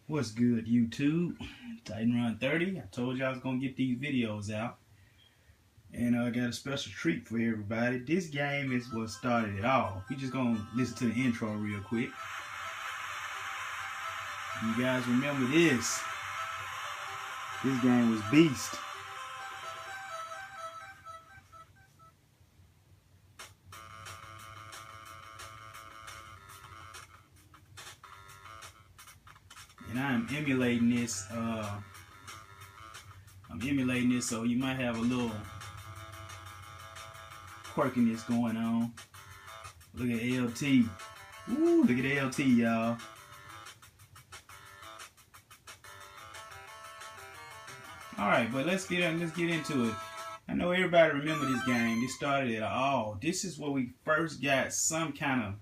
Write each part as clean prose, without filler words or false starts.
What's good, YouTube? Titan Run 30. I told you I was going to get these videos out. And I got a special treat for everybody. This game is what started it all. We just going to listen to the intro real quick. You guys remember this? This game was beast. And I'm emulating this. So you might have a little quirkiness going on. Look at LT. Ooh, look at LT, y'all. Alright, but let's get into it. I know everybody remember this game. This started it all. This is where we first got some kind of,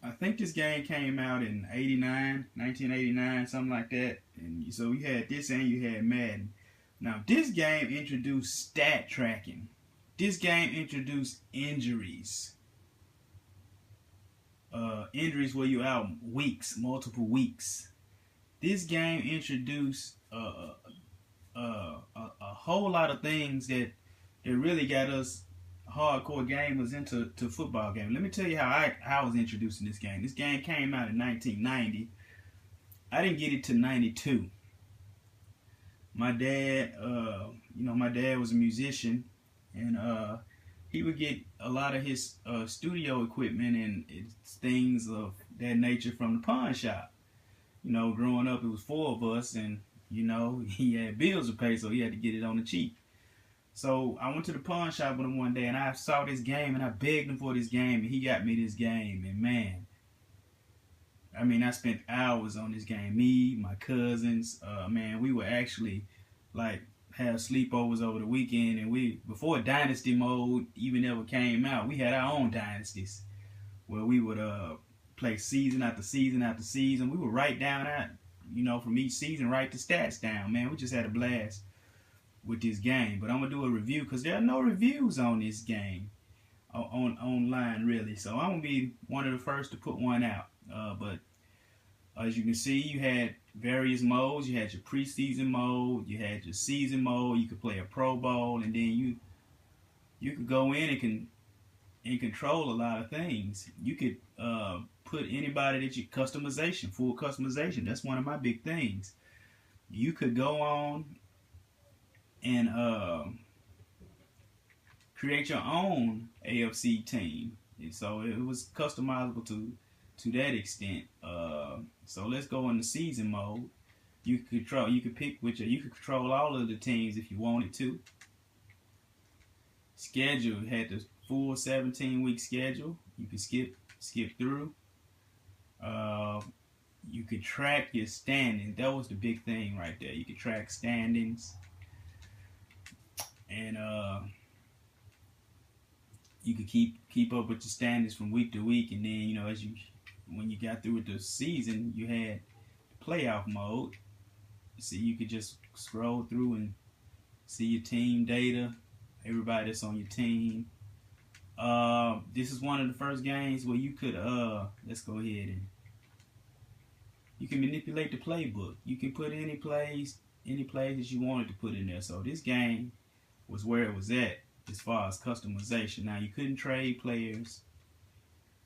I think this game came out in 1989, something like that. And so you had this and you had Madden. Now, this game introduced stat tracking. This game introduced injuries. Injuries where you out weeks, multiple weeks. This game introduced a whole lot of things that really got us hardcore gamers into football game. Let me tell you how I was introduced in this game. This game came out in 1990. I didn't get it to 92. My dad, my dad was a musician, and he would get a lot of his studio equipment and things of that nature from the pawn shop. You know, growing up, it was 4 of us, and he had bills to pay, so he had to get it on the cheap. So I went to the pawn shop with him one day, and I saw this game, and I begged him for this game, and he got me this game. And man, I mean, I spent hours on this game. Me, my cousins, man, we would actually like have sleepovers over the weekend, and before Dynasty mode even ever came out, we had our own dynasties where we would play season after season after season. We would write down from each season, write the stats down. Man, we just had a blast with this game. But I'm gonna do a review because there are no reviews on this game online really. So I'm gonna be one of the first to put one out. But as you can see, you had various modes. You had your preseason mode, you had your season mode. You could play a Pro Bowl, and then you could go in and control a lot of things. You could put anybody that you customization, full customization. That's one of my big things. You could go on and create your own AFC team. And so it was customizable to that extent. So let's go into season mode. You could control all of the teams if you wanted to. Schedule had the full 17-week schedule. You could skip through. You could track your standings. That was the big thing right there. You could track standings, and you could keep up with your standings from week to week. And then when you got through with the season, you had playoff mode. So you could just scroll through and see your team data, everybody that's on your team. This is one of the first games where you could let's go ahead and you can manipulate the playbook. You can put any plays that you wanted to put in there. So this game was where it was at as far as customization. Now, you couldn't trade players,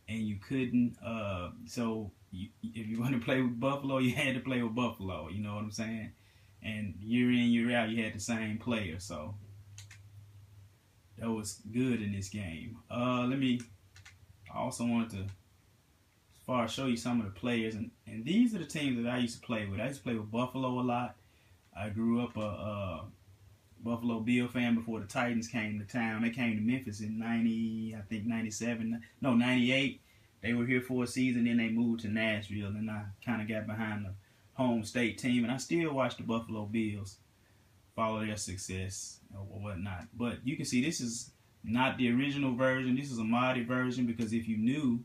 and you couldn't if you want to play with Buffalo, you had to play with Buffalo. You know what I'm saying? And year in, year out, you had the same player. So that was good in this game. I also wanted to show you some of the players, and these are the teams that I used to play with. I used to play with Buffalo a lot. I grew up a Buffalo Bill fan before the Titans came to town. They came to Memphis in 98. They were here for a season, then they moved to Nashville, and I kind of got behind the home state team, and I still watch the Buffalo Bills, follow their success or whatnot. But you can see this is not the original version. This is a modded version, because if you knew,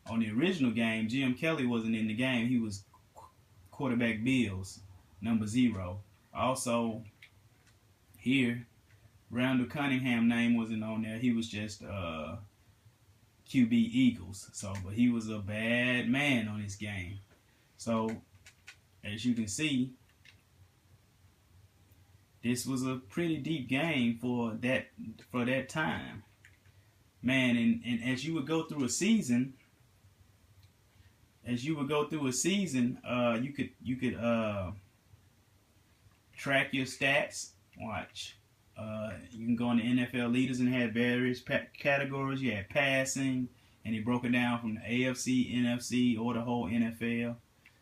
on the original game, Jim Kelly wasn't in the game. He was quarterback Bills, number 0. Also, here, Randall Cunningham name wasn't on there. He was just QB Eagles. So, but he was a bad man on this game. So, as you can see, this was a pretty deep game for that time. Man, and as you would go through a season, you could track your stats. Watch. You can go on the NFL leaders and have various categories. You had passing, and he broke it down from the AFC, NFC, or the whole NFL.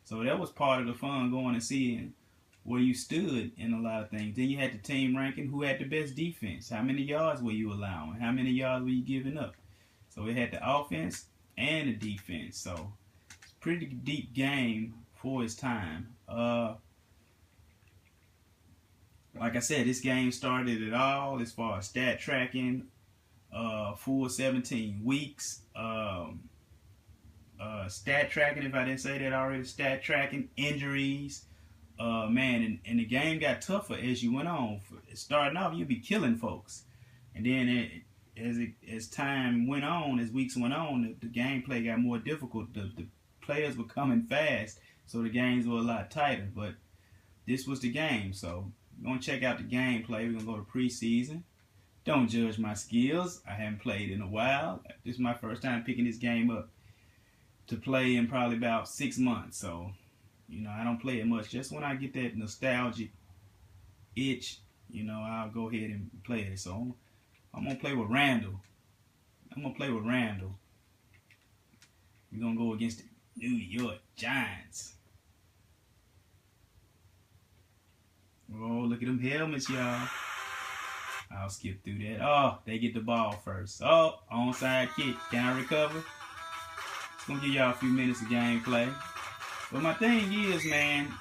So that was part of the fun, going and seeing where you stood in a lot of things. Then you had the team ranking, who had the best defense, how many yards were you allowing, how many yards were you giving up. So it had the offense and the defense. So it's a pretty deep game for its time. Like I said, this game started it all as far as stat tracking, full 17 weeks, stat tracking, if I didn't say that already, stat tracking, injuries. Man, and the game got tougher as you went on. Starting off, you'd be killing folks. And then as time went on, as weeks went on, the gameplay got more difficult. The players were coming fast, so the games were a lot tighter. But this was the game, so we're going to check out the gameplay. We're going to go to preseason. Don't judge my skills. I haven't played in a while. This is my first time picking this game up to play in probably about 6 months. So, you know, I don't play it much. Just when I get that nostalgic itch, you know, I'll go ahead and play it. So I'm going to play with Randall. We're going to go against the New York Giants. Oh, look at them helmets, y'all. I'll skip through that. Oh, they get the ball first. Oh, onside kick. Can I recover? It's going to give y'all a few minutes of gameplay. But my thing is, man,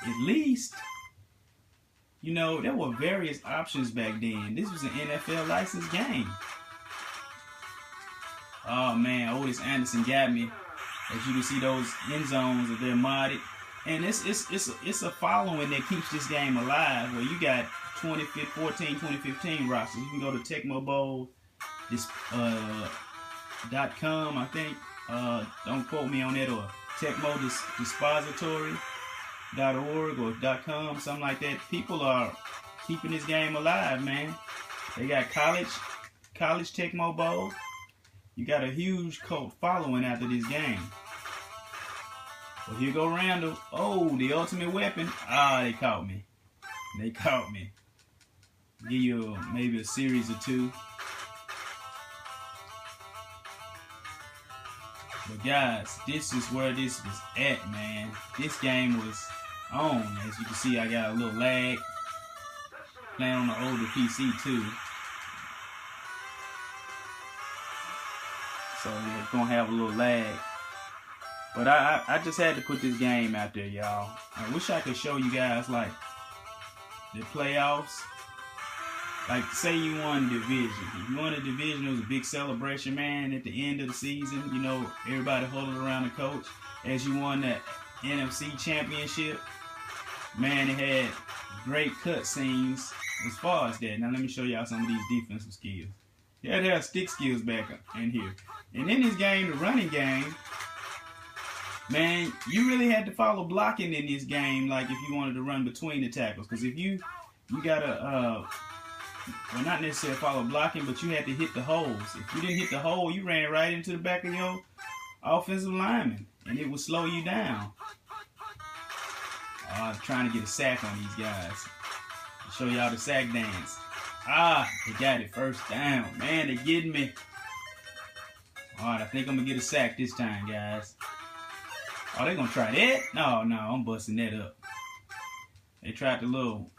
at least, you know, there were various options back then. This was an NFL licensed game. Oh, man, Otis Anderson got me. As you can see, those end zones, they're modded. And it's a following that keeps this game alive, where you got 2015 rosters. You can go to Tecmo Bowl, .com, I think. Don't quote me on it, or Tecmo Dispository.org or .com, something like that. People are keeping this game alive, man. They got college Tecmo Bowl. You got a huge cult following after this game. Well, here go Randall. Oh, the ultimate weapon. Ah, they caught me. Give you maybe a series or two. But guys, this is where this was at, man. This game was on. As you can see, I got a little lag. Playing on the older PC too. So it's gonna have a little lag. But I just had to put this game out there, y'all. I wish I could show you guys, like, the playoffs. Like, say you won a division. If you won a division, it was a big celebration, man, at the end of the season. You know, everybody huddled around the coach. As you won that NFC championship, man, it had great cutscenes as far as that. Now, let me show y'all some of these defensive skills. Yeah, there are stick skills back in here. And in this game, the running game, man, you really had to follow blocking in this game, like if you wanted to run between the tackles. Because if you gotta, well, not necessarily follow blocking, but you had to hit the holes. If you didn't hit the hole, you ran right into the back of your offensive lineman, and it would slow you down. I'm trying to get a sack on these guys. I'll show y'all the sack dance. Ah, they got it, first down. Man, they're getting me. All right, I think I'm going to get a sack this time, guys. Oh, they going to try that? No, I'm busting that up. They tried the little...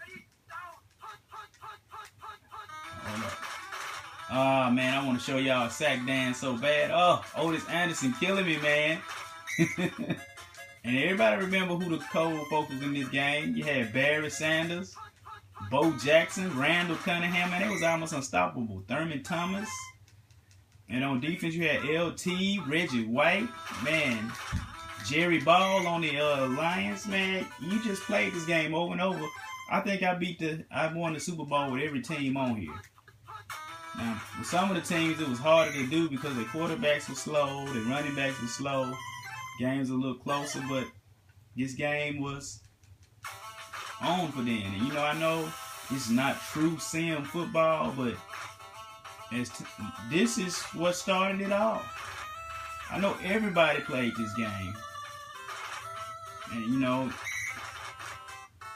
Hold up. Oh, man, I want to show y'all a sack dance so bad. Oh, Otis Anderson killing me, man. And everybody remember who the cold folks was in this game. You had Barry Sanders, Bo Jackson, Randall Cunningham, and it was almost unstoppable. Thurman Thomas. And on defense, you had LT, Reggie White, man, Jerry Ball on the Lions, man. You just played this game over and over. I think I won the Super Bowl with every team on here. Now, with some of the teams, it was harder to do because their quarterbacks were slow, their running backs were slow. games a little closer, but this game was on for then. And I know it's not true sim football, but this is what started it all. I know everybody played this game. And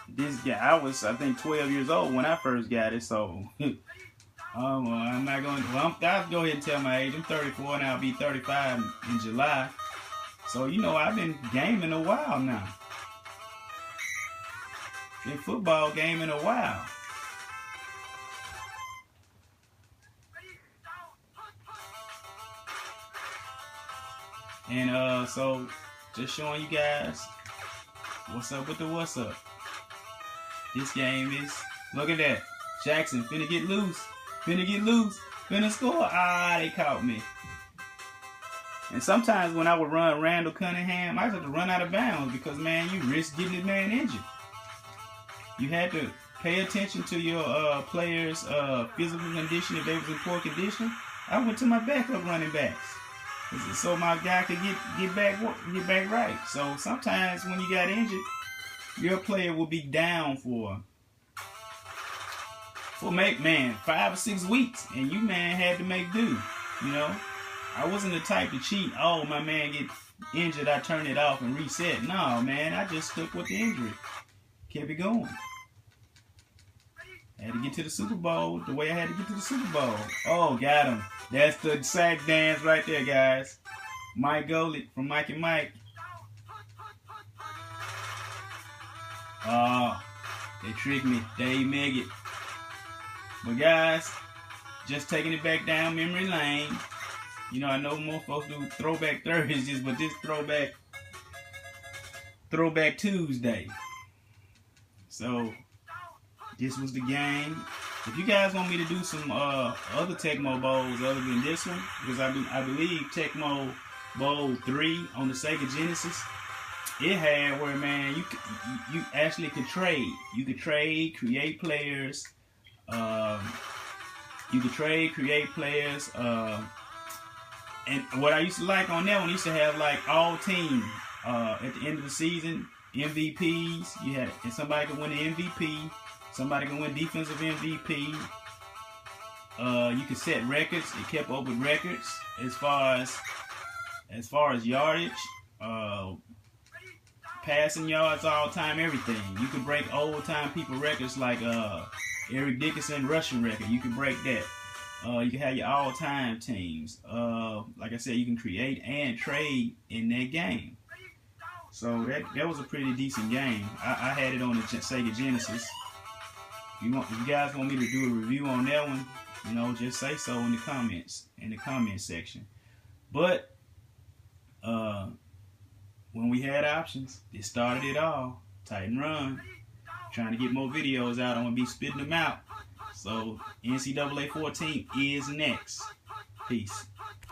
this guy, I think 12 years old when I first got it, so I'm not going to, I'll go ahead and tell my age. I'm 34 and I'll be 35 in July. So, I've been gaming a while now. Been football gaming a while. And so just showing you guys what's up with the what's up. This game is, look at that. Jackson finna get loose. Finna score. Ah, they caught me. And sometimes when I would run Randall Cunningham, I just had to run out of bounds because, man, you risk getting this man injured. You had to pay attention to your players' physical condition if they was in poor condition. I went to my backup running backs so my guy could get back right. So sometimes when you got injured, your player will be down for 5 or 6 weeks, and you had to make do. I wasn't the type to cheat. Oh, my man get injured, I turn it off and reset. No, man, I just stuck with the injury, kept it going. I had to get to the Super Bowl the way I had to get to the Super Bowl. Oh, got him. That's the sack dance right there, guys. Mike Golick from Mike and Mike. Oh, they tricked me. Dave Meggett. But guys, just taking it back down memory lane. I know most folks do Throwback Thursdays, but this Throwback Tuesday. So this was the game. If you guys want me to do some other Tecmo Bowls other than this one, because I believe Tecmo Bowl 3 on the Sega Genesis, it had where, man, you actually could trade. You could trade, create players. You could trade, create players. And what I used to like on that one, used to have like all team at the end of the season, MVPs. You had, and somebody could win the MVP. Somebody can win defensive MVP. You could set records. It kept up with records as far as yardage, passing yards, all time, everything. You could break old time people records like Eric Dickerson rushing record. You could break that. You can have your all time teams. Like I said, you can create and trade in that game. So that was a pretty decent game. I had it on the Sega Genesis. If you guys want me to do a review on that one, just say so in the comments, section. But when we had options, it started it all. Titan Run. Trying to get more videos out. I'm gonna be spitting them out. So NCAA 14 is next. Peace.